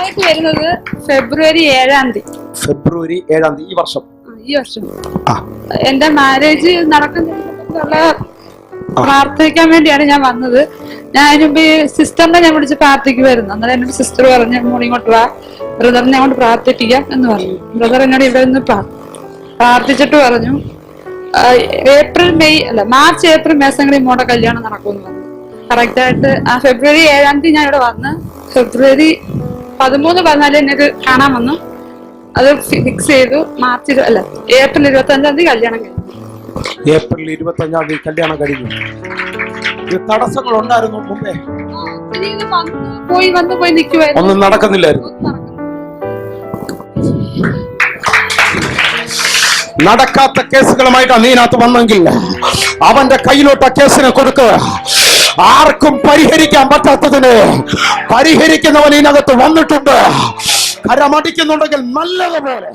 Date വരുന്നത് ഫെബ്രുവരി 7 ഫെബ്രുവരി 7 ഈ വർഷം. ഈ വർഷം എന്റെ മാരേജ് നടക്കുന്ന പ്രാർത്ഥിക്കാൻ വേണ്ടിയാണ് ഞാൻ വന്നത്. ഞാൻ അതിന് മുമ്പ് സിസ്റ്ററിനെ ഞാൻ വിളിച്ച് പ്രാർത്ഥിക്കുമായിരുന്നു. അന്നേരം എന്നോട് സിസ്റ്റർ പറഞ്ഞു മോർണിംഗ് ഇങ്ങോട്ട് വാ, ബ്രദറിനെ കൊണ്ട് പ്രാർത്ഥിപ്പിക്കാം എന്ന് പറഞ്ഞു. ബ്രദർ എന്നോട് ഇവിടെ നിന്ന് പ്രാർത്ഥിച്ചിട്ട് പറഞ്ഞു മാർച്ച് ഏപ്രിൽ മാസങ്ങളിൽ മോടെ കല്യാണം നടക്കുമെന്ന് പറഞ്ഞു. കറക്റ്റ് ആയിട്ട് ആ ഫെബ്രുവരി 7 ഞാൻ ഇവിടെ വന്ന് ഫെബ്രുവരി 13, 14 എനിക്ക് കാണാൻ വന്നു. അത് ഫിക്സ് ചെയ്തു. ഏപ്രിൽ 25 കല്യാണം കഴിഞ്ഞു. ഏപ്രിൽ 25 കല്യാണം കഴിഞ്ഞു. തടസ്സങ്ങൾ ഉണ്ടായിരുന്നു മുമ്പേ? പോയി നിൽക്കുവായിരുന്നു. ഒന്നും നടക്കുന്നില്ലായിരുന്നു. നടക്കാത്ത കേസുകളുമായിട്ടാണ് നീനകത്ത് വന്നെങ്കിൽ അവന്റെ കയ്യിലോട്ട് ആ കേസിനെ കൊടുക്കുക. ആർക്കും പരിഹരിക്കാൻ പറ്റാത്തതിന് പരിഹരിക്കുന്നവൻ ഇതിനകത്ത് വന്നിട്ടുണ്ട്. കരമടിക്കുന്നുണ്ടെങ്കിൽ നല്ലതുപോലെ